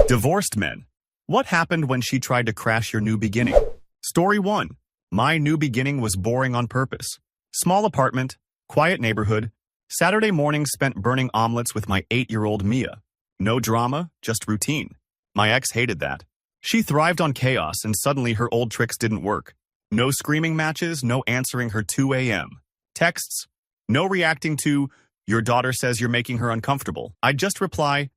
Divorced men. What happened when she tried to crash your new beginning? Story 1. My new beginning was boring on purpose. Small apartment, quiet neighborhood, Saturday mornings spent burning omelets with my 8-year-old Mia. No drama, just routine. My ex hated that. She thrived on chaos and suddenly her old tricks didn't work. No screaming matches, no answering her 2 a.m. texts, no reacting to, "Your daughter says you're making her uncomfortable." I'd just reply,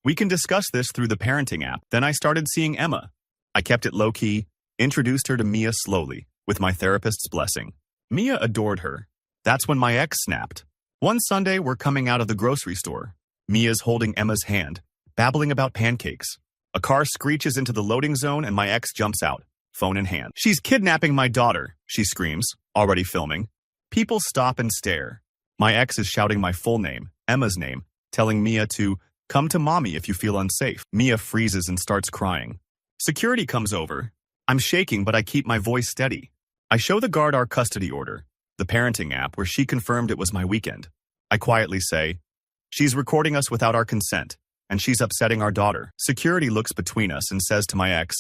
"We can discuss this through the parenting app." Then I started seeing Emma. I kept it low-key, introduced her to Mia slowly, with my therapist's blessing. Mia adored her. That's when my ex snapped. One Sunday, we're coming out of the grocery store. Mia's holding Emma's hand, babbling about pancakes. A car screeches into the loading zone and my ex jumps out, phone in hand. "She's kidnapping my daughter," she screams, already filming. People stop and stare. My ex is shouting my full name, Emma's name, telling Mia to come to mommy if you feel unsafe. Mia freezes and starts crying. Security comes over. I'm shaking, but I keep my voice steady. I show the guard our custody order, the parenting app where she confirmed it was my weekend. I quietly say, "She's recording us without our consent, and she's upsetting our daughter." Security looks between us and says to my ex,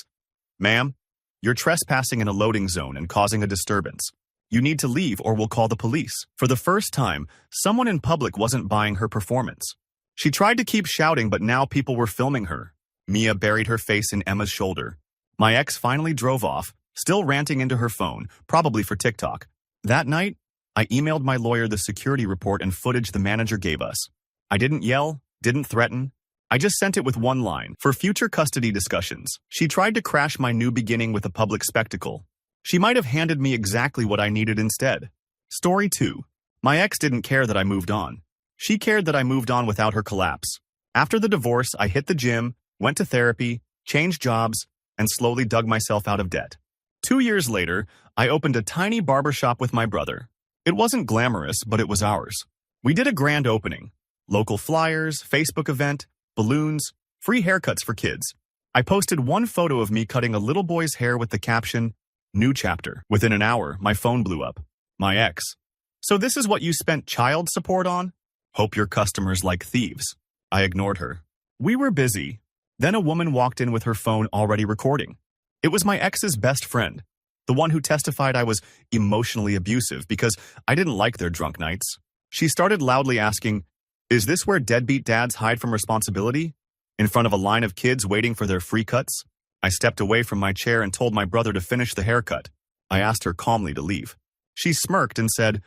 "Ma'am, you're trespassing in a loading zone and causing a disturbance. You need to leave or we'll call the police." For the first time, someone in public wasn't buying her performance. She tried to keep shouting, but now people were filming her. Mia buried her face in Emma's shoulder. My ex finally drove off, still ranting into her phone, probably for TikTok. That night, I emailed my lawyer the security report and footage the manager gave us. I didn't yell, didn't threaten. I just sent it with one line: for future custody discussions. She tried to crash my new beginning with a public spectacle. She might have handed me exactly what I needed instead. Story 2. My ex didn't care that I moved on. She cared that I moved on without her collapse. After the divorce, I hit the gym, went to therapy, changed jobs, and slowly dug myself out of debt. 2 years later, I opened a tiny barbershop with my brother. It wasn't glamorous, but it was ours. We did a grand opening. Local flyers, Facebook event, balloons, free haircuts for kids. I posted one photo of me cutting a little boy's hair with the caption, "New chapter." Within an hour, my phone blew up. My ex: "So this is what you spent child support on? Hope your customers like thieves." I ignored her. We were busy. Then a woman walked in with her phone already recording. It was my ex's best friend, the one who testified I was emotionally abusive because I didn't like their drunk nights. She started loudly asking, "Is this where deadbeat dads hide from responsibility? In front of a line of kids waiting for their free cuts?" I stepped away from my chair and told my brother to finish the haircut. I asked her calmly to leave. She smirked and said,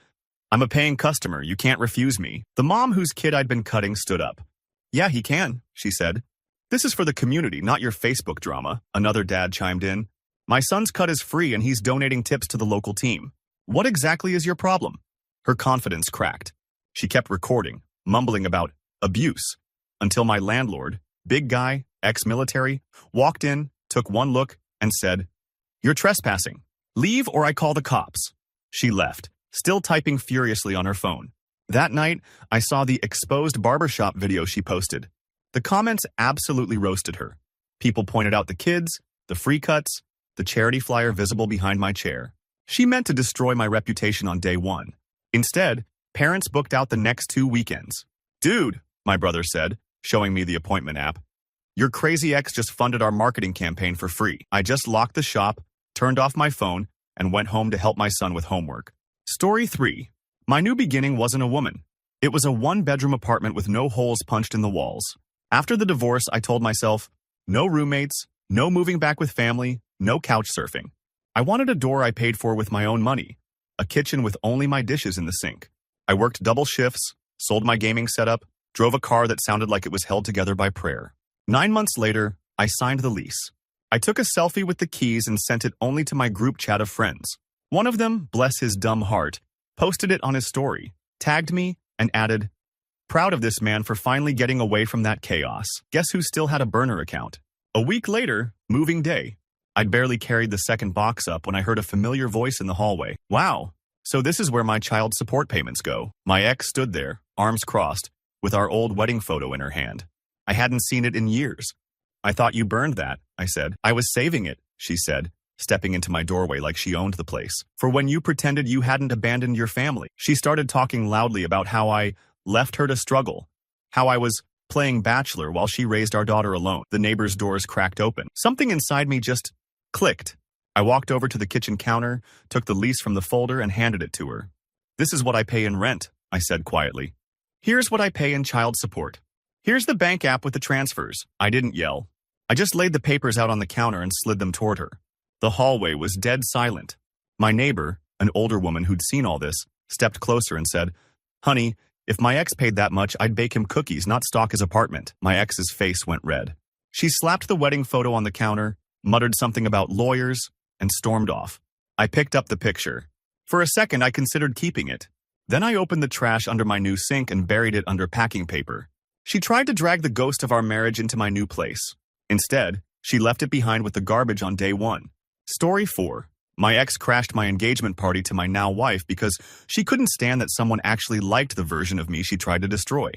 "I'm a paying customer, you can't refuse me." The mom whose kid I'd been cutting stood up. "Yeah, he can," she said. "This is for the community, not your Facebook drama." Another dad chimed in. "My son's cut is free and he's donating tips to the local team. What exactly is your problem?" Her confidence cracked. She kept recording, mumbling about abuse, until my landlord, big guy, ex-military, walked in, took one look, and said, "You're trespassing. Leave or I call the cops." She left, still typing furiously on her phone. That night, I saw the exposed barbershop video she posted. The comments absolutely roasted her. People pointed out the kids, the free cuts, the charity flyer visible behind my chair. She meant to destroy my reputation on day one. Instead, parents booked out the next 2 weekends. "Dude," my brother said, showing me the appointment app, "your crazy ex just funded our marketing campaign for free." I just locked the shop, turned off my phone, and went home to help my son with homework. Story 3. My new beginning wasn't a woman. It was a 1-bedroom apartment with no holes punched in the walls. After the divorce, I told myself, no roommates, no moving back with family, no couch surfing. I wanted a door I paid for with my own money, a kitchen with only my dishes in the sink. I worked double shifts, sold my gaming setup, drove a car that sounded like it was held together by prayer. 9 months later, I signed the lease. I took a selfie with the keys and sent it only to my group chat of friends. One of them, bless his dumb heart, posted it on his story, tagged me, and added, "Proud of this man for finally getting away from that chaos." Guess who still had a burner account? A week later, moving day. I'd barely carried the second box up when I heard a familiar voice in the hallway. "Wow, so this is where my child support payments go." My ex stood there, arms crossed, with our old wedding photo in her hand. I hadn't seen it in years. "I thought you burned that," I said. "I was saving it," she said, stepping into my doorway like she owned the place. "For when you pretended you hadn't abandoned your family." She started talking loudly about how I left her to struggle, how I was playing bachelor while she raised our daughter alone. The neighbor's doors cracked open. Something inside me just clicked. I walked over to the kitchen counter, took the lease from the folder, and handed it to her. "This is what I pay in rent," I said quietly. "Here's what I pay in child support. Here's the bank app with the transfers." I didn't yell. I just laid the papers out on the counter and slid them toward her. The hallway was dead silent. My neighbor, an older woman who'd seen all this, stepped closer and said, "Honey, if my ex paid that much, I'd bake him cookies, not stock his apartment." My ex's face went red. She slapped the wedding photo on the counter, muttered something about lawyers, and stormed off. I picked up the picture. For a second, I considered keeping it. Then I opened the trash under my new sink and buried it under packing paper. She tried to drag the ghost of our marriage into my new place. Instead, she left it behind with the garbage on day 1. Story 4. My ex crashed my engagement party to my now wife because she couldn't stand that someone actually liked the version of me she tried to destroy.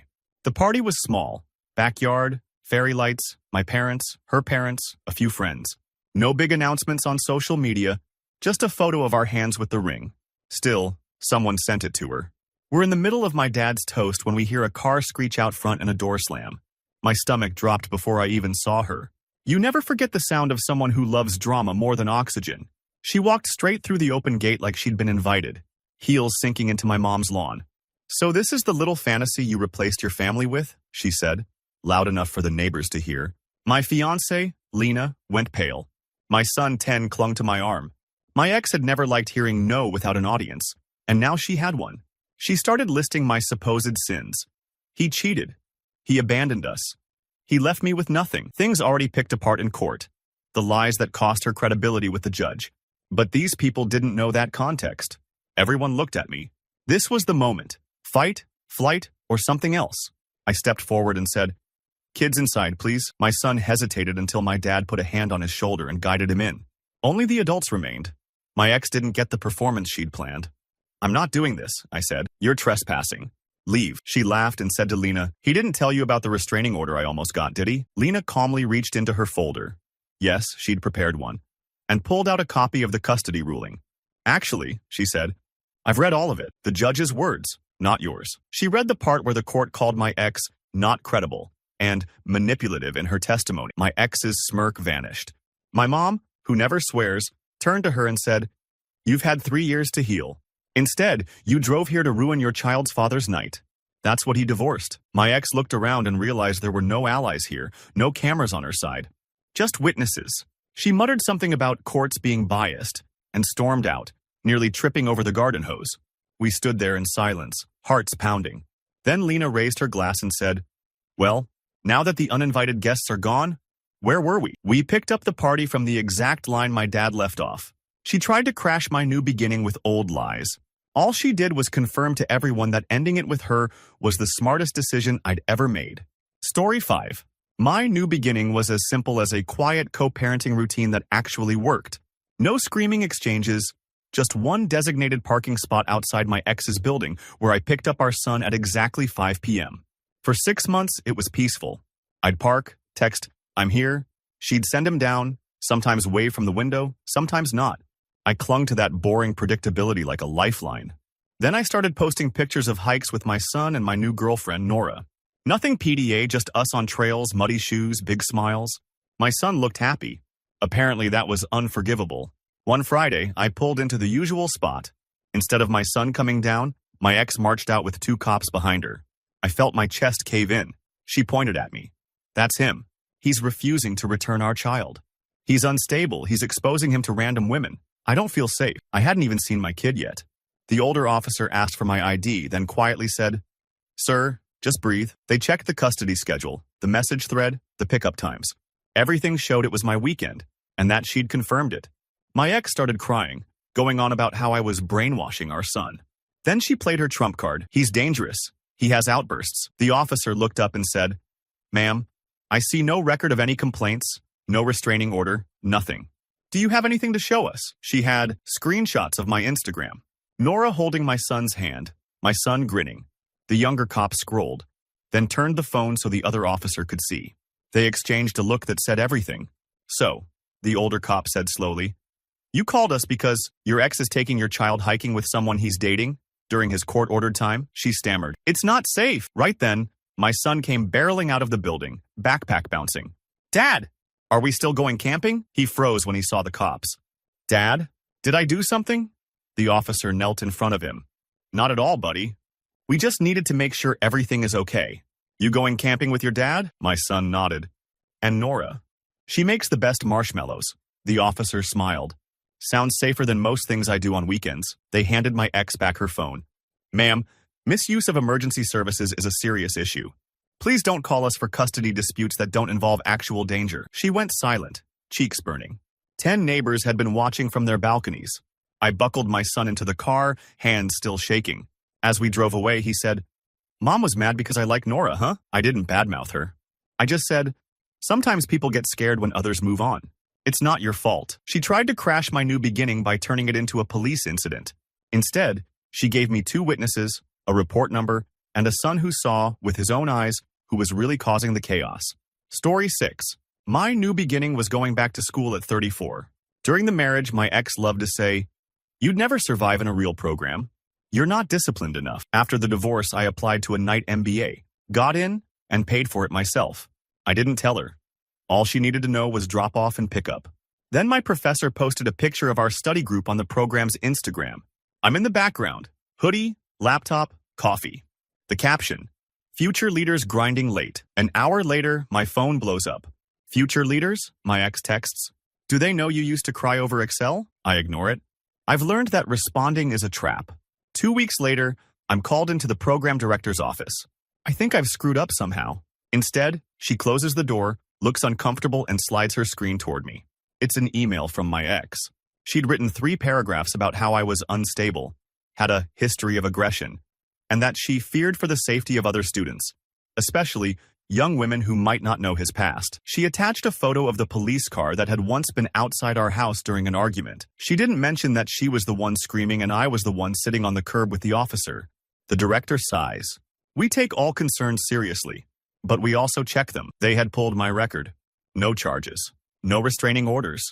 The party was small. Backyard, fairy lights, my parents, her parents, a few friends. No big announcements on social media, just a photo of our hands with the ring. Still, someone sent it to her. We're in the middle of my dad's toast when we hear a car screech out front and a door slam. My stomach dropped before I even saw her. You never forget the sound of someone who loves drama more than oxygen. She walked straight through the open gate like she'd been invited, heels sinking into my mom's lawn. "So this is the little fantasy you replaced your family with?" she said, loud enough for the neighbors to hear. My fiancée, Lena, went pale. My son, 10, clung to my arm. My ex had never liked hearing no without an audience, and now she had one. She started listing my supposed sins. He cheated. He abandoned us. He left me with nothing. Things already picked apart in court. The lies that cost her credibility with the judge. But these people didn't know that context. Everyone looked at me. This was the moment. Fight, flight, or something else. I stepped forward and said, "Kids inside, please." My son hesitated until my dad put a hand on his shoulder and guided him in. Only the adults remained. My ex didn't get the performance she'd planned. "I'm not doing this," I said. "You're trespassing. Leave." She laughed and said to Lena, "He didn't tell you about the restraining order I almost got, did he?" Lena calmly reached into her folder. Yes, she'd prepared one, and pulled out a copy of the custody ruling. "Actually," she said, "I've read all of it. The judge's words, not yours." She read the part where the court called my ex not credible and manipulative in her testimony. My ex's smirk vanished. My mom, who never swears, turned to her and said, "You've had 3 years to heal. Instead, you drove here to ruin your child's father's night. That's what he divorced." My ex looked around and realized there were no allies here, no cameras on her side. Just witnesses. She muttered something about courts being biased and stormed out, nearly tripping over the garden hose. We stood there in silence, hearts pounding. Then Lena raised her glass and said, "Well, now that the uninvited guests are gone, where were we?" We picked up the party from the exact line my dad left off. She tried to crash my new beginning with old lies. All she did was confirm to everyone that ending it with her was the smartest decision I'd ever made. Story 5. My new beginning was as simple as a quiet co-parenting routine that actually worked. No screaming exchanges, just one designated parking spot outside my ex's building where I picked up our son at exactly 5 p.m. For 6 months, it was peaceful. I'd park, text, "I'm here." She'd send him down, sometimes wave from the window, sometimes not. I clung to that boring predictability like a lifeline. Then I started posting pictures of hikes with my son and my new girlfriend, Nora. Nothing PDA, just us on trails, muddy shoes, big smiles. My son looked happy. Apparently that was unforgivable. One Friday, I pulled into the usual spot. Instead of my son coming down, my ex marched out with 2 cops behind her. I felt my chest cave in. She pointed at me. "That's him. He's refusing to return our child. He's unstable. He's exposing him to random women. I don't feel safe." I hadn't even seen my kid yet. The older officer asked for my ID, then quietly said, "Sir, just breathe." They checked the custody schedule, the message thread, the pickup times. Everything showed it was my weekend, and that she'd confirmed it. My ex started crying, going on about how I was brainwashing our son. Then she played her trump card. "He's dangerous. He has outbursts." The officer looked up and said, "Ma'am, I see no record of any complaints, no restraining order, nothing. Do you have anything to show us?" She had screenshots of my Instagram. Nora holding my son's hand, my son grinning. The younger cop scrolled, then turned the phone so the other officer could see. They exchanged a look that said everything. "So," the older cop said slowly, "you called us because your ex is taking your child hiking with someone he's dating during his court-ordered time?" She stammered, "It's not safe." Right then, My son came barreling out of the building, backpack bouncing. "Dad, are we still going camping?" He froze when he saw the cops. "Dad, did I do something?" The officer knelt in front of him. "Not at all, buddy. We just needed to make sure everything is okay. You going camping with your dad?" My son nodded. "And Nora? She makes the best marshmallows." The officer smiled. "Sounds safer than most things I do on weekends." They handed my ex back her phone. "Ma'am, misuse of emergency services is a serious issue. Please don't call us for custody disputes that don't involve actual danger." She went silent, cheeks burning. 10 neighbors had been watching from their balconies. I buckled my son into the car, hands still shaking. As we drove away, he said, "Mom was mad because I like Nora, huh?" I didn't badmouth her. I just said, "Sometimes people get scared when others move on. It's not your fault." She tried to crash my new beginning by turning it into a police incident. Instead, she gave me 2 witnesses, a report number, and a son who saw, with his own eyes, who was really causing the chaos. Story 6. My new beginning was going back to school at 34. During the marriage, my ex loved to say, "You'd never survive in a real program. You're not disciplined enough." After the divorce, I applied to a night MBA, got in, and paid for it myself. I didn't tell her. All she needed to know was drop off and pick up. Then my professor posted a picture of our study group on the program's Instagram. I'm in the background, hoodie, laptop, coffee. The caption, "Future leaders grinding late." An hour later, my phone blows up. "Future leaders?" My ex texts. "Do they know you used to cry over Excel?" I ignore it. I've learned that responding is a trap. 2 weeks later, I'm called into the program director's office. I think I've screwed up somehow. Instead, she closes the door, looks uncomfortable, and slides her screen toward me. It's an email from my ex. She'd written 3 paragraphs about how I was unstable, had a history of aggression, and that she feared for the safety of other students, especially young women who might not know his past. She attached a photo of the police car that had once been outside our house during an argument. She didn't mention that she was the one screaming and I was the one sitting on the curb with the officer. The director sighs. "We take all concerns seriously, but we also check them." They had pulled my record. No charges. No restraining orders.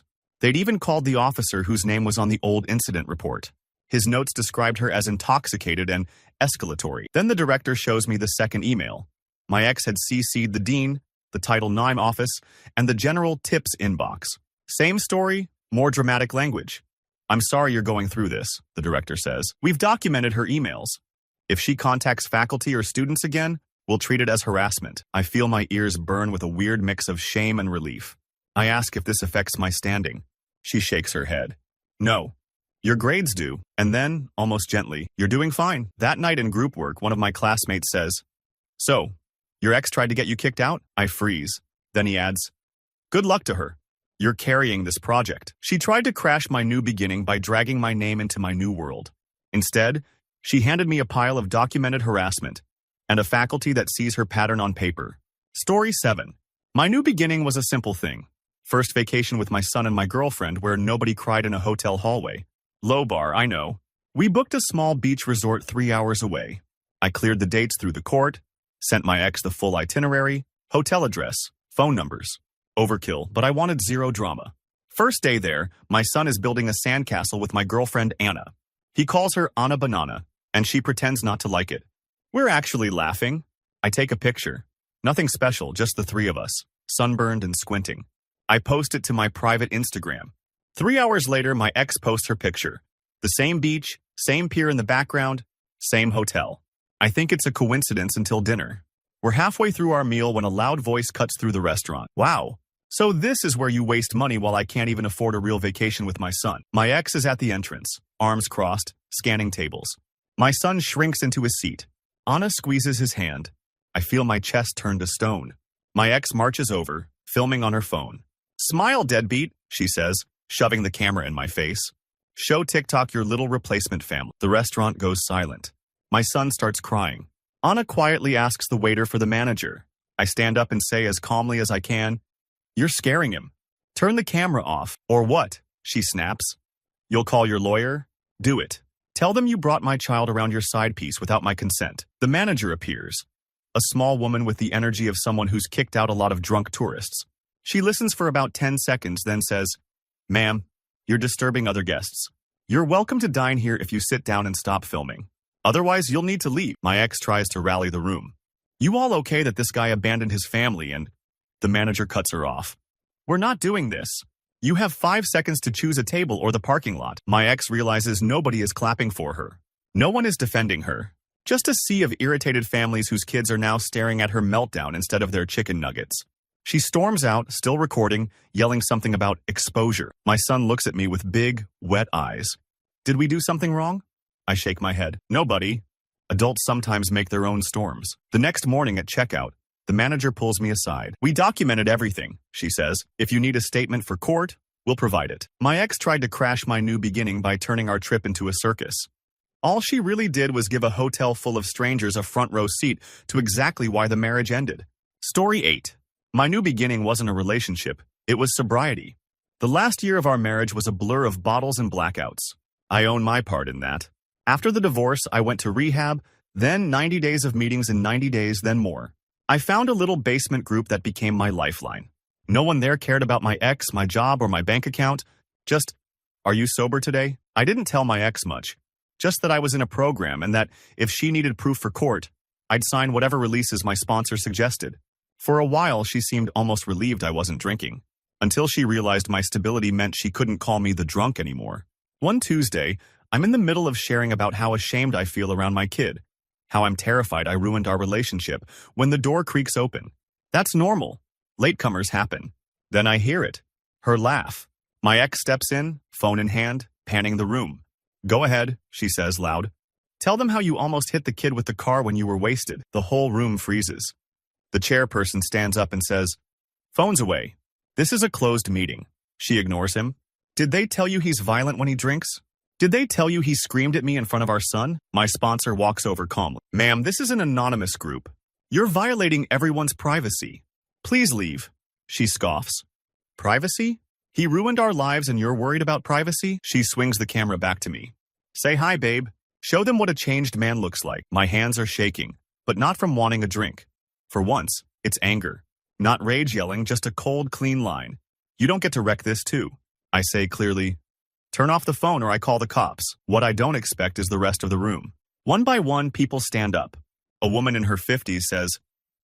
They'd even called the officer whose name was on the old incident report. His notes described her as intoxicated and escalatory. Then the director shows me the second email. My ex had CC'd the dean, the Title IX office, and the general tips inbox. Same story, more dramatic language. "I'm sorry you're going through this," the director says. "We've documented her emails. If she contacts faculty or students again, we'll treat it as harassment." I feel my ears burn with a weird mix of shame and relief. I ask if this affects my standing. She shakes her head. "No. Your grades do." And then, almost gently, "You're doing fine." That night in group work, one of my classmates says, "So, your ex tried to get you kicked out?" I freeze. Then he adds, "Good luck to her. You're carrying this project." She tried to crash my new beginning by dragging my name into my new world. Instead, she handed me a pile of documented harassment and a faculty that sees her pattern on paper. Story 7. My new beginning was a simple thing. First vacation with my son and my girlfriend where nobody cried in a hotel hallway. Low bar, I know. We booked a small beach resort 3 hours away. I cleared the dates through the court, sent my ex the full itinerary, hotel address, phone numbers. Overkill, but I wanted zero drama. First day there, my son is building a sandcastle with my girlfriend Anna. He calls her Anna Banana, and she pretends not to like it. We're actually laughing. I take a picture. Nothing special, just the 3 of us, sunburned and squinting. I post it to my private Instagram. 3 hours later, my ex posts her picture. The same beach, same pier in the background, same hotel. I think it's a coincidence until dinner. We're halfway through our meal when a loud voice cuts through the restaurant. "Wow. So this is where you waste money while I can't even afford a real vacation with my son." My ex is at the entrance, arms crossed, scanning tables. My son shrinks into his seat. Anna squeezes his hand. I feel my chest turn to stone. My ex marches over, filming on her phone. "Smile, deadbeat," she says, shoving the camera in my face. "Show TikTok your little replacement family." The restaurant goes silent. My son starts crying. Anna quietly asks the waiter for the manager. I stand up and say as calmly as I can, "You're scaring him. Turn the camera off." "Or what?" she snaps. "You'll call your lawyer? Do it. Tell them you brought my child around your side piece without my consent." The manager appears. A small woman with the energy of someone who's kicked out a lot of drunk tourists. She listens for about 10 seconds, then says, "Ma'am, you're disturbing other guests. You're welcome to dine here if you sit down and stop filming. Otherwise, you'll need to leave." My ex tries to rally the room. You all okay that this guy abandoned his family and the manager cuts her off. We're not doing this. You have 5 seconds to choose a table or the parking lot. My ex realizes nobody is clapping for her. No one is defending her. Just a sea of irritated families whose kids are now staring at her meltdown instead of their chicken nuggets. She storms out, still recording, yelling something about exposure. My son looks at me with big, wet eyes. Did we do something wrong? I shake my head. Nobody. Adults sometimes make their own storms. The next morning at checkout, the manager pulls me aside. We documented everything, she says. If you need a statement for court, we'll provide it. My ex tried to crash my new beginning by turning our trip into a circus. All she really did was give a hotel full of strangers a front row seat to exactly why the marriage ended. Story 8. My new beginning wasn't a relationship, it was sobriety. The last year of our marriage was a blur of bottles and blackouts. I own my part in that. After the divorce, I went to rehab, then 90 days of meetings in 90 days, then more. I found a little basement group that became my lifeline. No one there cared about my ex, my job, or my bank account. Just, are you sober today? I didn't tell my ex much. Just that I was in a program and that if she needed proof for court, I'd sign whatever releases my sponsor suggested. For a while, she seemed almost relieved I wasn't drinking, until she realized my stability meant she couldn't call me the drunk anymore. One Tuesday, I'm in the middle of sharing about how ashamed I feel around my kid, how I'm terrified I ruined our relationship, when the door creaks open. That's normal. Latecomers happen. Then I hear it. Her laugh. My ex steps in, phone in hand, panning the room. Go ahead, she says loud. Tell them how you almost hit the kid with the car when you were wasted. The whole room freezes. The chairperson stands up and says, Phone's away. This is a closed meeting. She ignores him. Did they tell you he's violent when he drinks? Did they tell you he screamed at me in front of our son? My sponsor walks over calmly. Ma'am, this is an anonymous group. You're violating everyone's privacy. Please leave. She scoffs. Privacy? He ruined our lives and you're worried about privacy? She swings the camera back to me. Say hi, babe. Show them what a changed man looks like. My hands are shaking, but not from wanting a drink. For once, it's anger. Not rage yelling, just a cold, clean line. You don't get to wreck this too. I say clearly, turn off the phone or I call the cops. What I don't expect is the rest of the room. One by one, people stand up. A woman in her 50s says,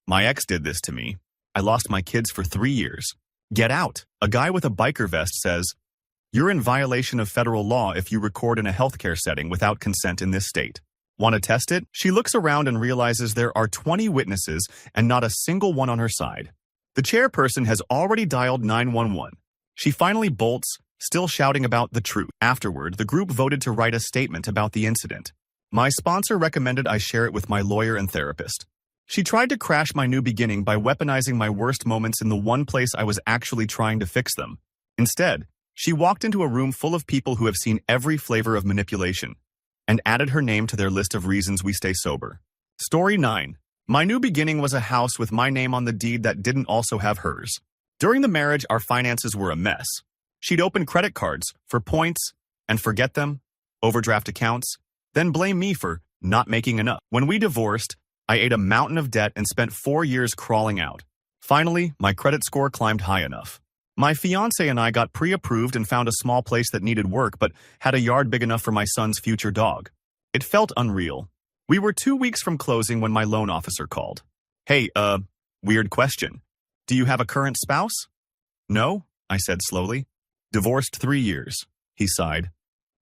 my ex did this to me. I lost my kids for 3 years. Get out. A guy with a biker vest says, you're in violation of federal law if you record in a healthcare setting without consent in this state. Want to test it? She looks around and realizes there are 20 witnesses and not a single one on her side. The chairperson has already dialed 911. She finally bolts, still shouting about the truth. Afterward, the group voted to write a statement about the incident. My sponsor recommended I share it with my lawyer and therapist. She tried to crash my new beginning by weaponizing my worst moments in the one place I was actually trying to fix them. Instead, she walked into a room full of people who have seen every flavor of manipulation and added her name to their list of reasons we stay sober. Story 9. My new beginning was a house with my name on the deed that didn't also have hers. During the marriage, our finances were a mess. She'd open credit cards for points and forget them, overdraft accounts, then blame me for not making enough. When we divorced, I ate a mountain of debt and spent 4 years crawling out. Finally, my credit score climbed high enough. My fiancé and I got pre-approved and found a small place that needed work but had a yard big enough for my son's future dog. It felt unreal. We were 2 weeks from closing when my loan officer called. Hey, weird question. Do you have a current spouse? No, I said slowly. Divorced 3 years. He sighed.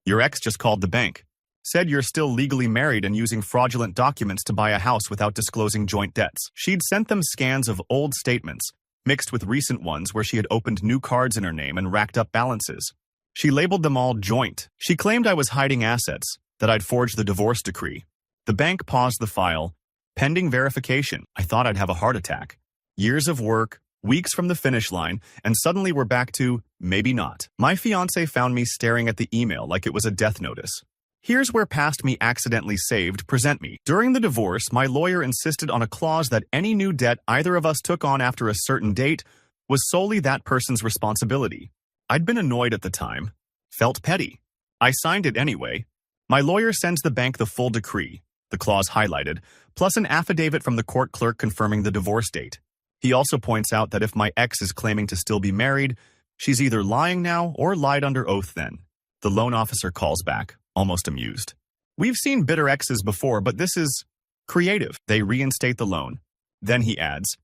Your ex just called the bank. Said you're still legally married and using fraudulent documents to buy a house without disclosing joint debts. She'd sent them scans of old statements, mixed with recent ones where she had opened new cards in her name and racked up balances. She labeled them all joint. She claimed I was hiding assets, that I'd forged the divorce decree. The bank paused the file. Pending verification. I thought I'd have a heart attack. Years of work, weeks from the finish line, and suddenly we're back to maybe not. My fiancé found me staring at the email like it was a death notice. Here's where past me accidentally saved present me. During the divorce, my lawyer insisted on a clause that any new debt either of us took on after a certain date was solely that person's responsibility. I'd been annoyed at the time. Felt petty. I signed it anyway. My lawyer sends the bank the full decree, the clause highlighted, plus an affidavit from the court clerk confirming the divorce date. He also points out that if my ex is claiming to still be married, she's either lying now or lied under oath then. The loan officer calls back, almost amused. We've seen bitter exes before, but this is creative. They reinstate the loan. Then he adds,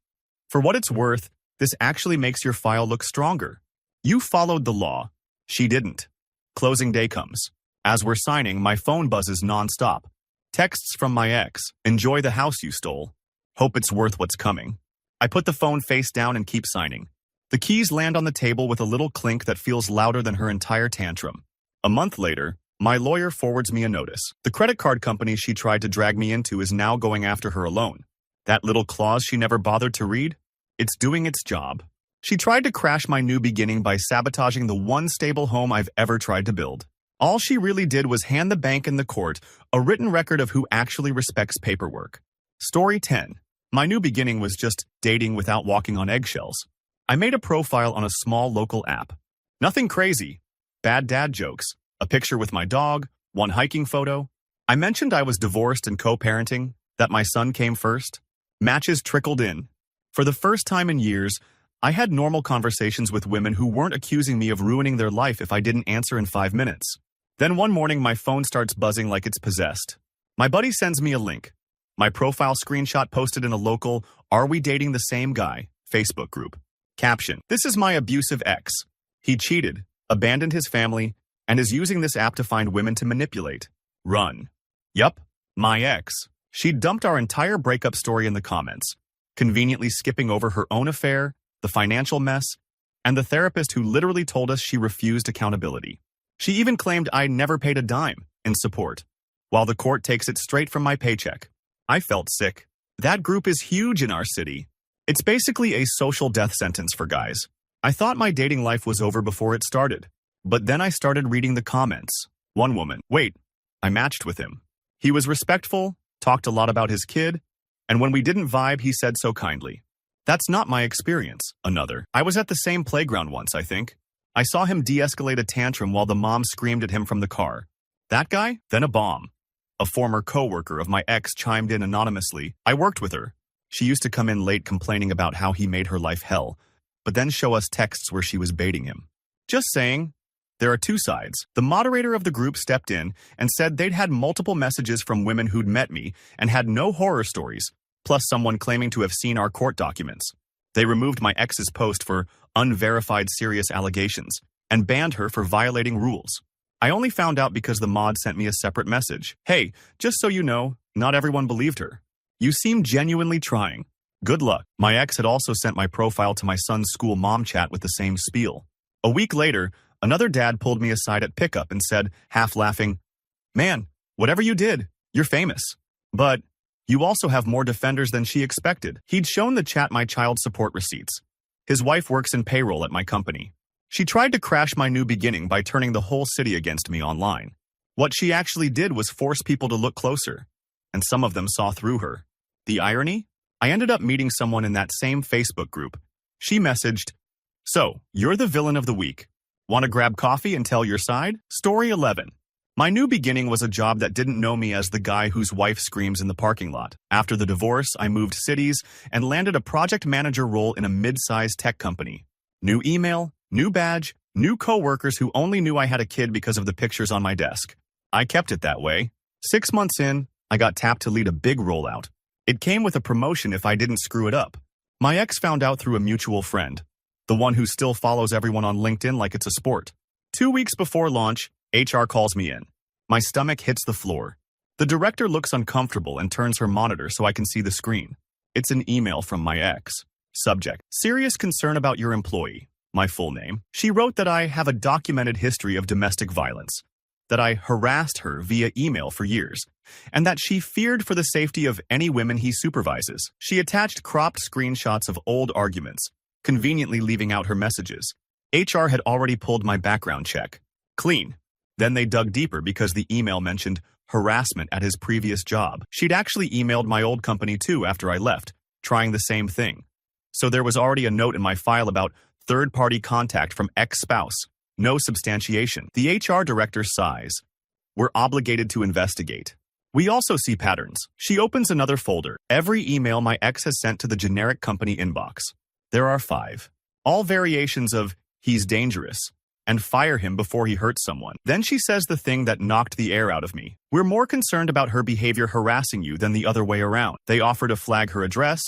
"For what it's worth, this actually makes your file look stronger. You followed the law. She didn't." Closing day comes. As we're signing, my phone buzzes nonstop. Texts from my ex. "Enjoy the house you stole. Hope it's worth what's coming." I put the phone face down and keep signing. The keys land on the table with a little clink that feels louder than her entire tantrum. A month later, my lawyer forwards me a notice. The credit card company she tried to drag me into is now going after her alone. That little clause she never bothered to read? It's doing its job. She tried to crash my new beginning by sabotaging the one stable home I've ever tried to build. All she really did was hand the bank and the court a written record of who actually respects paperwork. Story 10. My new beginning was just dating without walking on eggshells. I made a profile on a small local app. Nothing crazy. Bad dad jokes. A picture with my dog. One hiking photo. I mentioned I was divorced and co-parenting, that my son came first. Matches trickled in. For the first time in years, I had normal conversations with women who weren't accusing me of ruining their life if I didn't answer in 5 minutes. Then one morning my phone starts buzzing like it's possessed. My buddy sends me a link. My profile screenshot posted in a local "Are We Dating the Same Guy?" Facebook group. Caption: "This is my abusive ex. He cheated, abandoned his family, and is using this app to find women to manipulate. Run." Yup, my ex. She dumped our entire breakup story in the comments, conveniently skipping over her own affair, the financial mess, and the therapist who literally told us she refused accountability. She even claimed I never paid a dime in support, while the court takes it straight from my paycheck. I felt sick. That group is huge in our city. It's basically a social death sentence for guys. I thought my dating life was over before it started, but then I started reading the comments. One woman, wait, I matched with him. He was respectful, talked a lot about his kid, and when we didn't vibe, he said so kindly. That's not my experience. Another, I was at the same playground once, I think. I saw him de-escalate a tantrum while the mom screamed at him from the car. That guy? Then a bomb. A former co-worker of my ex chimed in anonymously. I worked with her. She used to come in late complaining about how he made her life hell, but then show us texts where she was baiting him. Just saying, there are two sides. The moderator of the group stepped in and said they'd had multiple messages from women who'd met me and had no horror stories, plus someone claiming to have seen our court documents. They removed my ex's post for unverified serious allegations and banned her for violating rules. I only found out because the mod sent me a separate message. Hey, just so you know, not everyone believed her. You seem genuinely trying. Good luck. My ex had also sent my profile to my son's school mom chat with the same spiel. A week later, another dad pulled me aside at pickup and said, half laughing, "Man, whatever you did, you're famous. But you also have more defenders than she expected." He'd shown the chat my child support receipts. His wife works in payroll at my company. She tried to crash my new beginning by turning the whole city against me online. What she actually did was force people to look closer, and some of them saw through her. The irony? I ended up meeting someone in that same Facebook group. She messaged, "So, you're the villain of the week. Want to grab coffee and tell your side?" Story 11. My new beginning was a job that didn't know me as the guy whose wife screams in the parking lot. After the divorce, I moved cities and landed a project manager role in a mid-sized tech company. New email, new badge, new co-workers who only knew I had a kid because of the pictures on my desk. I kept it that way. 6 months in, I got tapped to lead a big rollout. It came with a promotion if I didn't screw it up. My ex found out through a mutual friend, the one who still follows everyone on LinkedIn like it's a sport. 2 weeks before launch, HR calls me in. My stomach hits the floor. The director looks uncomfortable and turns her monitor so I can see the screen. It's an email from my ex. Subject: serious concern about your employee. My full name. She wrote that I have a documented history of domestic violence, that I harassed her via email for years, and that she feared for the safety of any women he supervises. She attached cropped screenshots of old arguments, conveniently leaving out her messages. HR had already pulled my background check. Clean. Then they dug deeper because the email mentioned harassment at his previous job. She'd actually emailed my old company too after I left, trying the same thing. So there was already a note in my file about third-party contact from ex-spouse. No substantiation. The HR director sighs. We're obligated to investigate. We also see patterns. She opens another folder. Every email my ex has sent to the generic company inbox. There are 5. All variations of "he's dangerous" and "fire him before he hurts someone." Then she says the thing that knocked the air out of me. We're more concerned about her behavior harassing you than the other way around. They offer to flag her address,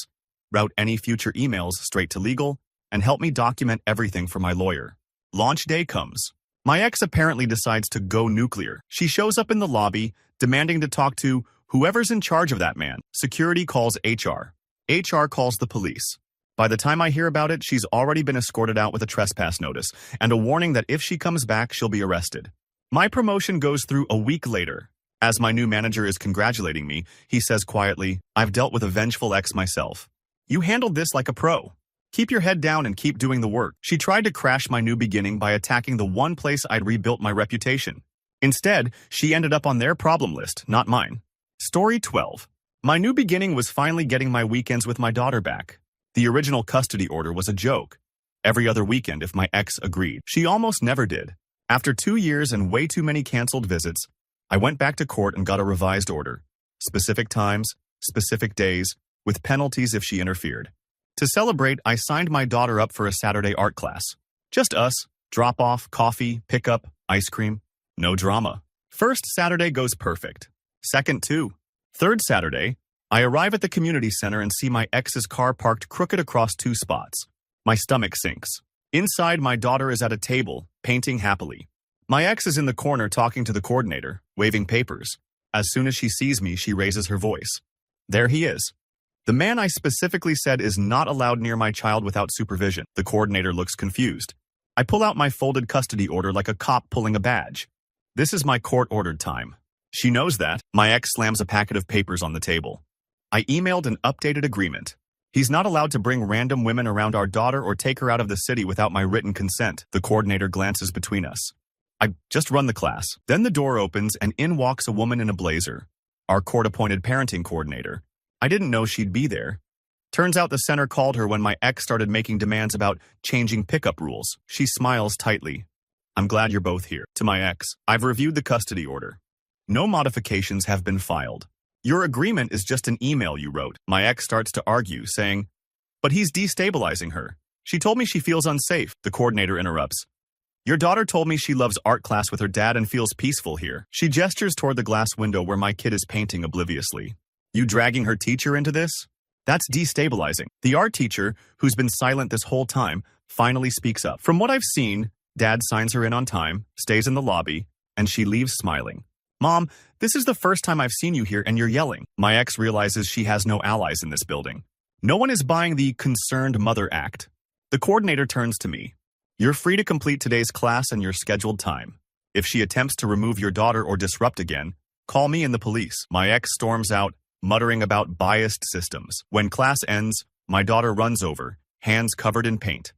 route any future emails straight to legal, and help me document everything for my lawyer. Launch day comes. My ex apparently decides to go nuclear. She shows up in the lobby, demanding to talk to whoever's in charge of that man. Security calls HR. HR calls the police. By the time I hear about it, she's already been escorted out with a trespass notice and a warning that if she comes back, she'll be arrested. My promotion goes through a week later. As my new manager is congratulating me, he says quietly, "I've dealt with a vengeful ex myself. You handled this like a pro. Keep your head down and keep doing the work." She tried to crash my new beginning by attacking the one place I'd rebuilt my reputation. Instead, she ended up on their problem list, not mine. Story 12. My new beginning was finally getting my weekends with my daughter back. The original custody order was a joke. Every other weekend if my ex agreed. She almost never did. After 2 years and way too many canceled visits, I went back to court and got a revised order. Specific times, specific days, with penalties if she interfered. To celebrate, I signed my daughter up for a Saturday art class. Just us, drop-off, coffee, pickup, ice cream. No drama. First Saturday goes perfect. Second too. Third Saturday, I arrive at the community center and see my ex's car parked crooked across 2 spots. My stomach sinks. Inside, my daughter is at a table, painting happily. My ex is in the corner talking to the coordinator, waving papers. As soon as she sees me, she raises her voice. There he is. The man I specifically said is not allowed near my child without supervision. The coordinator looks confused. I pull out my folded custody order like a cop pulling a badge. This is my court-ordered time. She knows that. My ex slams a packet of papers on the table. I emailed an updated agreement. He's not allowed to bring random women around our daughter or take her out of the city without my written consent. The coordinator glances between us. I just run the class. Then the door opens and in walks a woman in a blazer. Our court-appointed parenting coordinator. I didn't know she'd be there. Turns out the center called her when my ex started making demands about changing pickup rules. She smiles tightly. "I'm glad you're both here." To my ex, "I've reviewed the custody order. No modifications have been filed. Your agreement is just an email you wrote." My ex starts to argue, saying, "But he's destabilizing her. She told me she feels unsafe." The coordinator interrupts. "Your daughter told me she loves art class with her dad and feels peaceful here." She gestures toward the glass window where my kid is painting obliviously. "You dragging her teacher into this? That's destabilizing." The art teacher, who's been silent this whole time, finally speaks up. "From what I've seen, Dad signs her in on time, stays in the lobby, and she leaves smiling. Mom, this is the first time I've seen you here and you're yelling." My ex realizes she has no allies in this building. No one is buying the concerned mother act. The coordinator turns to me. "You're free to complete today's class and your scheduled time. If she attempts to remove your daughter or disrupt again, call me and the police." My ex storms out, muttering about biased systems. When class ends, my daughter runs over, hands covered in paint.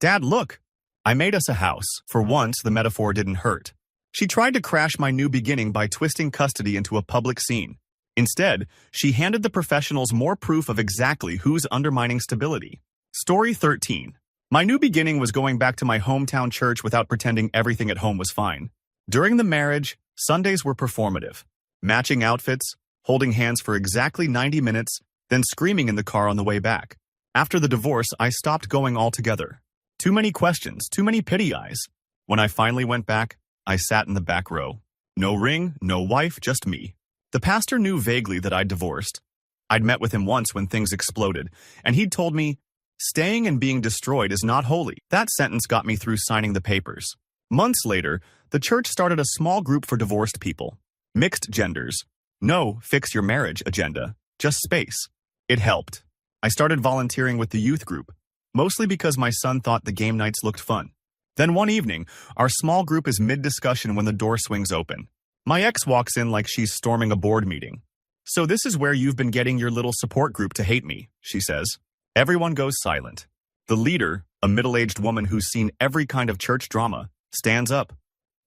"Dad, look! I made us a house." For once, the metaphor didn't hurt. She tried to crash my new beginning by twisting custody into a public scene. Instead, she handed the professionals more proof of exactly who's undermining stability. Story 13. My new beginning was going back to my hometown church without pretending everything at home was fine. During the marriage, Sundays were performative. Matching outfits, holding hands for exactly 90 minutes, then screaming in the car on the way back. After the divorce, I stopped going altogether. Too many questions, too many pity eyes. When I finally went back, I sat in the back row. No ring, no wife, just me. The pastor knew vaguely that I'd divorced. I'd met with him once when things exploded, and he'd told me, "Staying and being destroyed is not holy." That sentence got me through signing the papers. Months later, the church started a small group for divorced people. Mixed genders. No fix your marriage agenda, just space. It helped. I started volunteering with the youth group, mostly because my son thought the game nights looked fun. Then one evening, our small group is mid-discussion when the door swings open. My ex walks in like she's storming a board meeting. "So this is where you've been getting your little support group to hate me," she says. Everyone goes silent. The leader, a middle-aged woman who's seen every kind of church drama, stands up.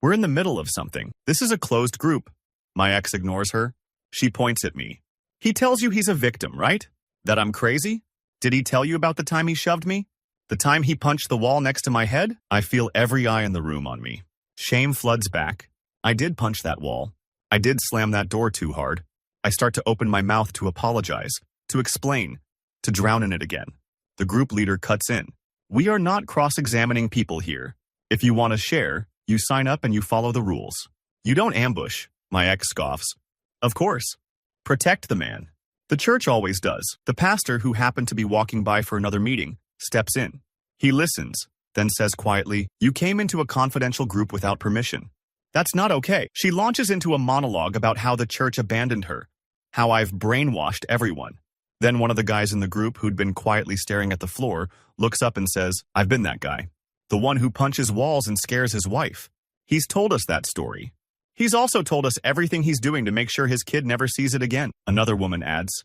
"We're in the middle of something. This is a closed group." My ex ignores her. She points at me. "He tells you he's a victim, right? That I'm crazy? Did he tell you about the time he shoved me? The time he punched the wall next to my head?" I feel every eye in the room on me. Shame floods back. I did punch that wall. I did slam that door too hard. I start to open my mouth to apologize, to explain, to drown in it again. The group leader cuts in. "We are not cross-examining people here. If you want to share, you sign up and you follow the rules. You don't ambush." My ex scoffs. "Of course. Protect the man." The church always does. The pastor, who happened to be walking by for another meeting, steps in. He listens, then says quietly, "You came into a confidential group without permission. That's not okay." She launches into a monologue about how the church abandoned her, how I've brainwashed everyone. Then one of the guys in the group, who'd been quietly staring at the floor, looks up and says, "I've been that guy. The one who punches walls and scares his wife. He's told us that story. He's also told us everything he's doing to make sure his kid never sees it again." Another woman adds,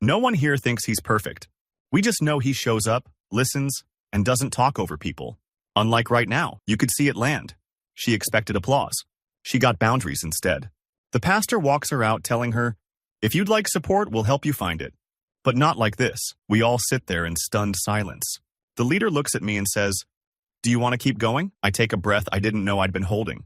"No one here thinks he's perfect. We just know he shows up, listens, and doesn't talk over people. Unlike right now, you could see it land." She expected applause. She got boundaries instead. The pastor walks her out, telling her, "If you'd like support, we'll help you find it. But not like this." We all sit there in stunned silence. The leader looks at me and says, "Do you want to keep going?" I take a breath I didn't know I'd been holding.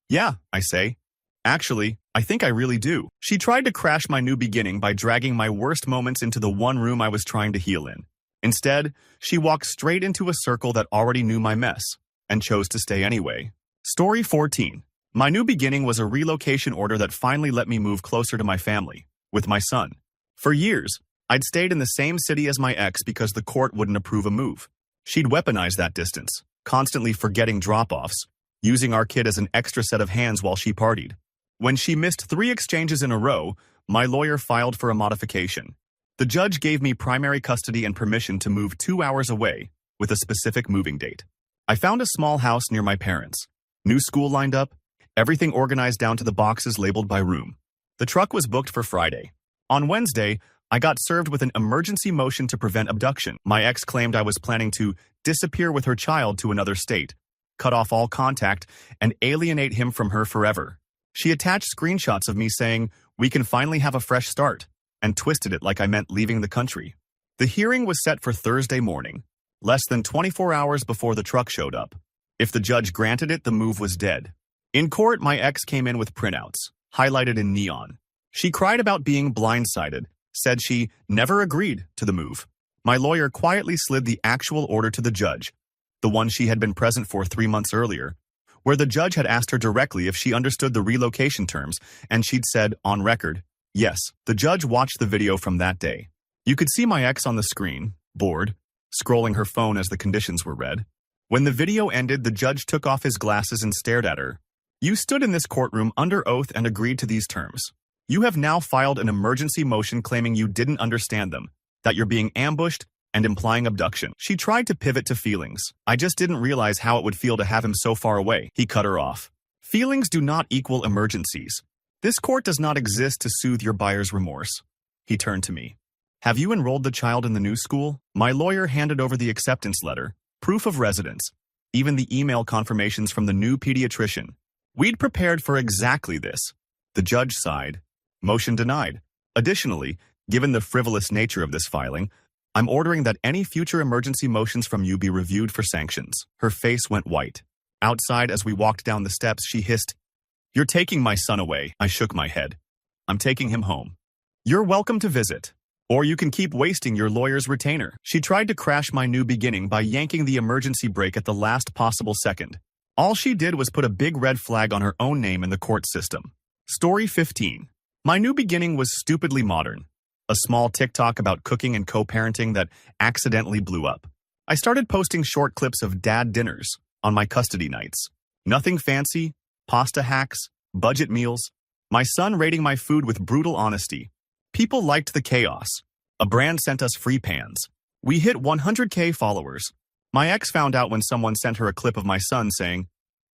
"Yeah," I say. "Actually, I think I really do." She tried to crash my new beginning by dragging my worst moments into the one room I was trying to heal in. Instead, she walked straight into a circle that already knew my mess, and chose to stay anyway. Story 14. My new beginning was a relocation order that finally let me move closer to my family, with my son. For years, I'd stayed in the same city as my ex because the court wouldn't approve a move. She'd weaponized that distance, constantly forgetting drop-offs, using our kid as an extra set of hands while she partied. When she missed 3 exchanges in a row, my lawyer filed for a modification. The judge gave me primary custody and permission to move 2 hours away, with a specific moving date. I found a small house near my parents. New school lined up, everything organized down to the boxes labeled by room. The truck was booked for Friday. On Wednesday, I got served with an emergency motion to prevent abduction. My ex claimed I was planning to disappear with her child to another state, cut off all contact, and alienate him from her forever. She attached screenshots of me saying, "We can finally have a fresh start," and twisted it like I meant leaving the country. The hearing was set for Thursday morning, less than 24 hours before the truck showed up. If the judge granted it, the move was dead. In court, my ex came in with printouts, highlighted in neon. She cried about being blindsided, said she never agreed to the move. My lawyer quietly slid the actual order to the judge, the one she had been present for 3 months earlier, where the judge had asked her directly if she understood the relocation terms, and she'd said, on record, yes. The judge watched the video from that day. You could see my ex on the screen, bored, scrolling her phone as the conditions were read. When the video ended, the judge took off his glasses and stared at her. "You stood in this courtroom under oath and agreed to these terms. You have now filed an emergency motion claiming you didn't understand them, that you're being ambushed, and implying abduction." She tried to pivot to feelings. "I just didn't realize how it would feel to have him so far away." He cut her off. "Feelings do not equal emergencies. This court does not exist to soothe your buyer's remorse." He turned to me. "Have you enrolled the child in the new school?" My lawyer handed over the acceptance letter, proof of residence, even the email confirmations from the new pediatrician. We'd prepared for exactly this. The judge sighed. Motion denied. Additionally, given the frivolous nature of this filing, I'm ordering that any future emergency motions from you be reviewed for sanctions. Her face went white. Outside, as we walked down the steps, she hissed, "You're taking my son away." I shook my head. "I'm taking him home. You're welcome to visit. Or you can keep wasting your lawyer's retainer." She tried to crash my new beginning by yanking the emergency brake at the last possible second. All she did was put a big red flag on her own name in the court system. Story 15. My new beginning was stupidly modern. A small TikTok about cooking and co-parenting that accidentally blew up. I started posting short clips of dad dinners on my custody nights. Nothing fancy, pasta hacks, budget meals. My son rating my food with brutal honesty. People liked the chaos. A brand sent us free pans. We hit 100K followers. My ex found out when someone sent her a clip of my son saying,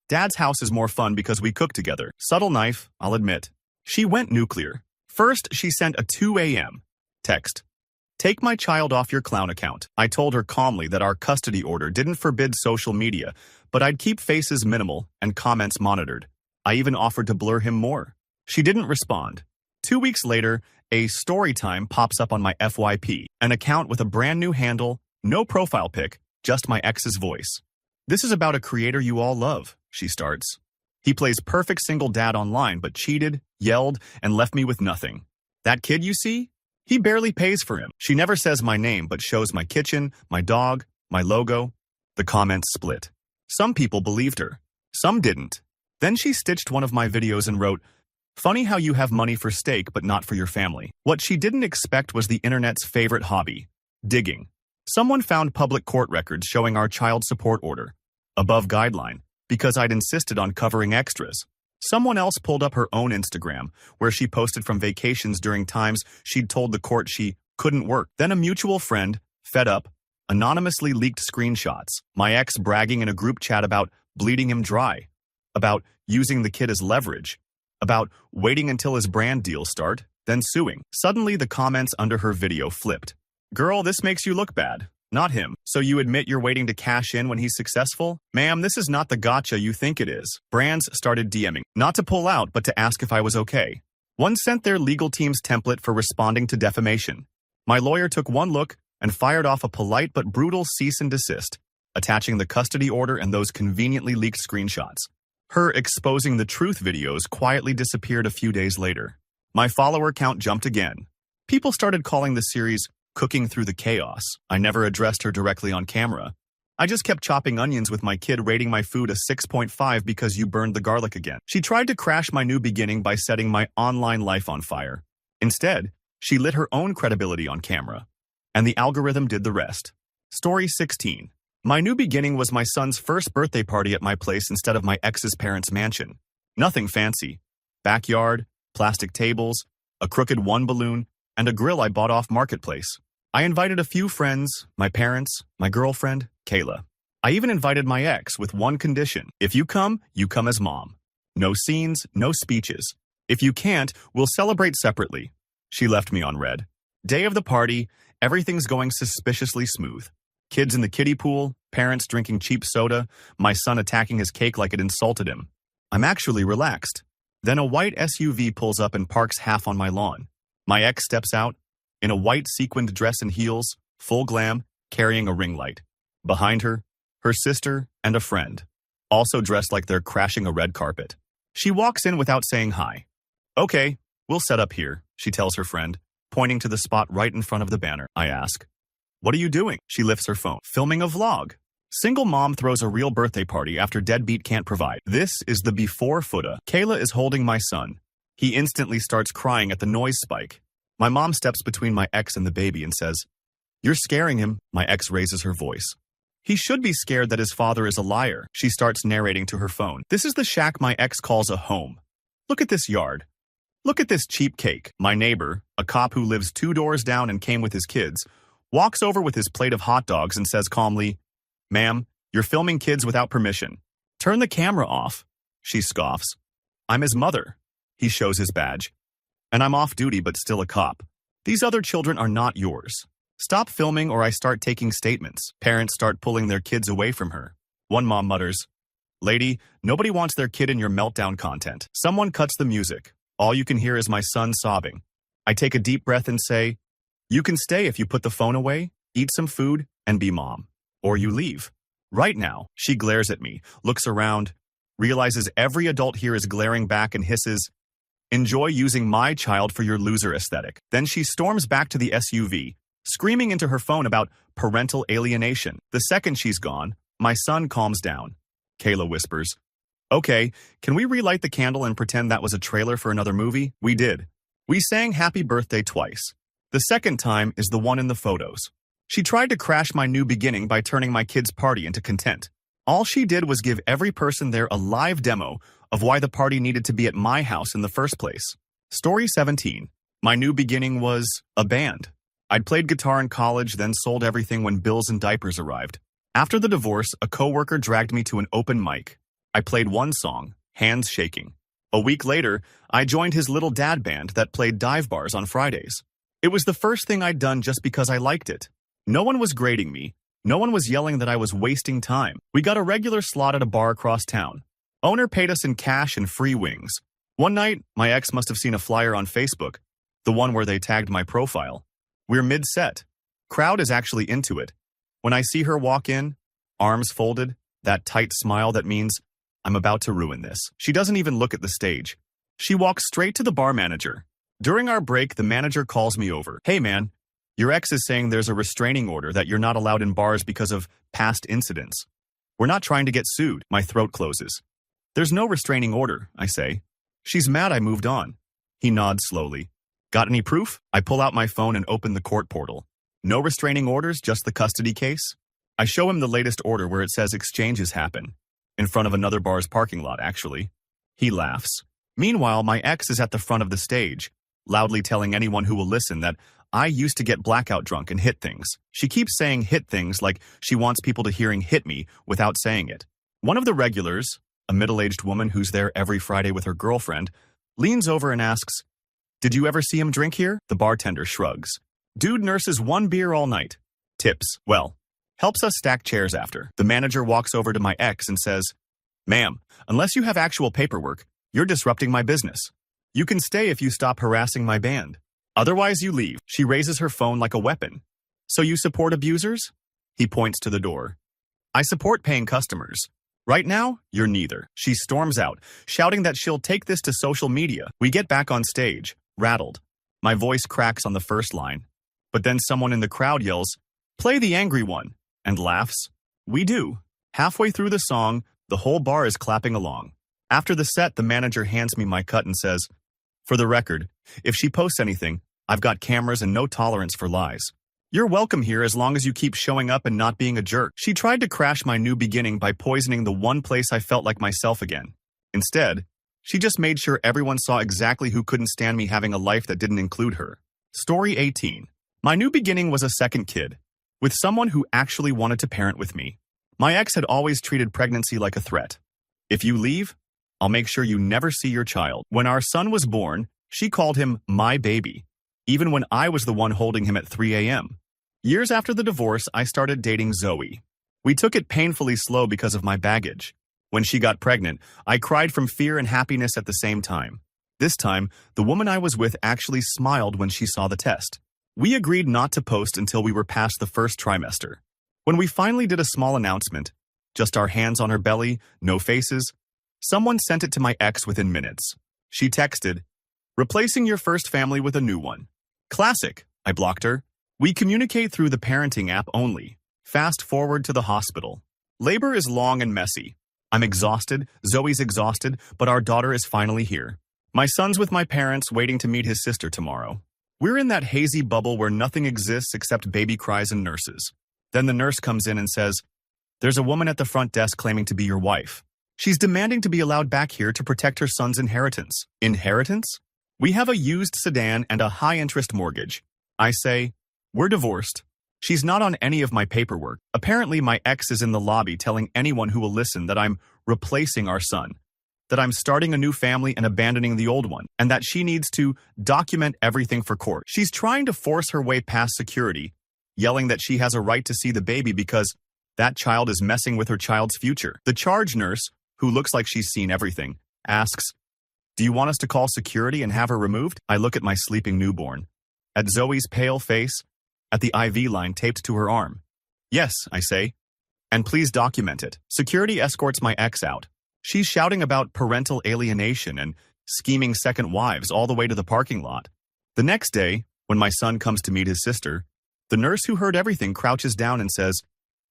"Dad's house is more fun because we cook together." Subtle knife, I'll admit. She went nuclear. First, she sent a 2 a.m. text. "Take my child off your clown account." I told her calmly that our custody order didn't forbid social media, but I'd keep faces minimal and comments monitored. I even offered to blur him more. She didn't respond. 2 weeks later, a story time pops up on my FYP, an account with a brand new handle, no profile pic, just my ex's voice. "This is about a creator you all love," she starts. "He plays perfect single dad online, but cheated, yelled, and left me with nothing. That kid you see? He barely pays for him." She never says my name, but shows my kitchen, my dog, my logo. The comments split. Some people believed her. Some didn't. Then she stitched one of my videos and wrote, Funny how you have money for steak but not for your family. What she didn't expect was the internet's favorite hobby, digging. Someone found public court records showing our child support order, above guideline, because I'd insisted on covering extras. Someone else pulled up her own Instagram, where she posted from vacations during times she'd told the court she couldn't work. Then a mutual friend, fed up, anonymously leaked screenshots, my ex bragging in a group chat about bleeding him dry, about using the kid as leverage, about waiting until his brand deals start, then suing. Suddenly, the comments under her video flipped. Girl, this makes you look bad. Not him. So you admit you're waiting to cash in when he's successful? Ma'am, this is not the gotcha you think it is. Brands started DMing. Not to pull out, but to ask if I was okay. One sent their legal team's template for responding to defamation. My lawyer took one look and fired off a polite but brutal cease and desist, attaching the custody order and those conveniently leaked screenshots. Her exposing the truth videos quietly disappeared a few days later. My follower count jumped again. People started calling the series Cooking Through the Chaos. I never addressed her directly on camera. I just kept chopping onions with my kid, rating my food a 6.5 because you burned the garlic again. She tried to crash my new beginning by setting my online life on fire. Instead, she lit her own credibility on camera, and the algorithm did the rest. Story 16. My new beginning was my son's first birthday party at my place instead of my ex's parents' mansion. Nothing fancy. Backyard, plastic tables, a crooked one balloon, and a grill I bought off Marketplace. I invited a few friends, my parents, my girlfriend, Kayla. I even invited my ex with one condition. If you come as mom. No scenes, no speeches. If you can't, we'll celebrate separately. She left me on red. Day of the party, everything's going suspiciously smooth. Kids in the kiddie pool, parents drinking cheap soda, my son attacking his cake like it insulted him. I'm actually relaxed. Then a white SUV pulls up and parks half on my lawn. My ex steps out, in a white sequined dress and heels, full glam, carrying a ring light. Behind her, her sister and a friend, also dressed like they're crashing a red carpet. She walks in without saying hi. Okay, we'll set up here, she tells her friend, pointing to the spot right in front of the banner. I ask, what are you doing? She lifts her phone. Filming a vlog. Single mom throws a real birthday party after deadbeat can't provide. This is the before footage. Kayla is holding my son. He instantly starts crying at the noise spike. My mom steps between my ex and the baby and says, "You're scaring him." My ex raises her voice. He should be scared that his father is a liar. She starts narrating to her phone. This is the shack my ex calls a home. Look at this yard. Look at this cheap cake. My neighbor, a cop who lives 2 doors down and came with his kids, walks over with his plate of hot dogs and says calmly, "Ma'am, you're filming kids without permission. Turn the camera off." She scoffs. I'm his mother. He shows his badge. And I'm off duty but still a cop. These other children are not yours. Stop filming or I start taking statements. Parents start pulling their kids away from her. One mom mutters, "Lady, nobody wants their kid in your meltdown content." Someone cuts the music. All you can hear is my son sobbing. I take a deep breath and say, "You can stay if you put the phone away, eat some food, and be mom. Or you leave. Right now." She glares at me, looks around, realizes every adult here is glaring back and hisses, "Enjoy using my child for your loser aesthetic." Then she storms back to the SUV, screaming into her phone about parental alienation. The second she's gone, my son calms down. Kayla whispers, "Okay, can we relight the candle and pretend that was a trailer for another movie?" We did. We sang Happy Birthday twice. The second time is the one in the photos. She tried to crash my new beginning by turning my kid's party into content. All she did was give every person there a live demo of why the party needed to be at my house in the first place. Story 17. My new beginning was a band. I'd played guitar in college, then sold everything when bills and diapers arrived. After the divorce, a coworker dragged me to an open mic. I played one song, hands shaking. A week later, I joined his little dad band that played dive bars on Fridays. It was the first thing I'd done just because I liked it. No one was grading me. No one was yelling that I was wasting time. We got a regular slot at a bar across town. Owner paid us in cash and free wings. One night, my ex must have seen a flyer on Facebook, the one where they tagged my profile. We're mid-set. Crowd is actually into it. When I see her walk in, arms folded, that tight smile that means, I'm about to ruin this. She doesn't even look at the stage. She walks straight to the bar manager. During our break, the manager calls me over. "Hey man, your ex is saying there's a restraining order that you're not allowed in bars because of past incidents. We're not trying to get sued." My throat closes. "There's no restraining order," I say. She's mad I moved on. He nods slowly. Got any proof? I pull out my phone and open the court portal. No restraining orders, just the custody case? I show him the latest order where it says exchanges happen. In front of another bar's parking lot, actually. He laughs. Meanwhile, my ex is at the front of the stage, loudly telling anyone who will listen that I used to get blackout drunk and hit things. She keeps saying hit things like she wants people to hearing hit me without saying it. One of the regulars, a middle-aged woman who's there every Friday with her girlfriend, leans over and asks, "Did you ever see him drink here?" The bartender shrugs. "Dude nurses 1 beer all night. Tips, well, helps us stack chairs after." The manager walks over to my ex and says, "Ma'am, unless you have actual paperwork, you're disrupting my business. You can stay if you stop harassing my band. Otherwise, you leave." She raises her phone like a weapon. "So you support abusers?" He points to the door. "I support paying customers. Right now, you're neither." She storms out, shouting that she'll take this to social media. We get back on stage, rattled. My voice cracks on the first line. But then someone in the crowd yells, "Play the angry one," and laughs. We do. Halfway through the song, the whole bar is clapping along. After the set, the manager hands me my cut and says, "For the record, if she posts anything, I've got cameras and no tolerance for lies. You're welcome here as long as you keep showing up and not being a jerk." She tried to crash my new beginning by poisoning the one place I felt like myself again. Instead, she just made sure everyone saw exactly who couldn't stand me having a life that didn't include her. Story 18. My new beginning was a second kid, with someone who actually wanted to parent with me. My ex had always treated pregnancy like a threat. "If you leave, I'll make sure you never see your child." When our son was born, she called him my baby, even when I was the one holding him at 3 a.m. Years after the divorce, I started dating Zoe. We took it painfully slow because of my baggage. When she got pregnant, I cried from fear and happiness at the same time. This time, the woman I was with actually smiled when she saw the test. We agreed not to post until we were past the first trimester. When we finally did a small announcement, just our hands on her belly, no faces, someone sent it to my ex within minutes. She texted, "Replacing your first family with a new one." Classic. I blocked her. We communicate through the parenting app only. Fast forward to the hospital. Labor is long and messy. I'm exhausted, Zoe's exhausted, but our daughter is finally here. My son's with my parents waiting to meet his sister tomorrow. We're in that hazy bubble where nothing exists except baby cries and nurses. Then the nurse comes in and says, "There's a woman at the front desk claiming to be your wife. She's demanding to be allowed back here to protect her son's inheritance." Inheritance? We have a used sedan and a high-interest mortgage. I say, "We're divorced." She's not on any of my paperwork. Apparently, my ex is in the lobby telling anyone who will listen that I'm replacing our son, that I'm starting a new family and abandoning the old one, and that she needs to document everything for court. She's trying to force her way past security, yelling that she has a right to see the baby because that child is messing with her child's future. The charge nurse, who looks like she's seen everything, asks, "Do you want us to call security and have her removed?" I look at my sleeping newborn, at Zoe's pale face, at the IV line taped to her arm. "Yes," I say, "and please document it." Security escorts my ex out. She's shouting about parental alienation and scheming second wives all the way to the parking lot. The next day, when my son comes to meet his sister, the nurse who heard everything crouches down and says,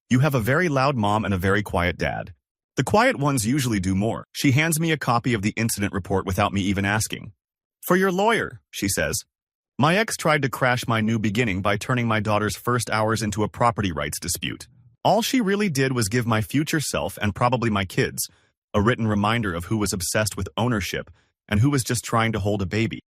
"You have a very loud mom and a very quiet dad. The quiet ones usually do more." She hands me a copy of the incident report without me even asking. "For your lawyer," she says. My ex tried to crash my new beginning by turning my daughter's first hours into a property rights dispute. All she really did was give my future self, and probably my kids, a written reminder of who was obsessed with ownership and who was just trying to hold a baby.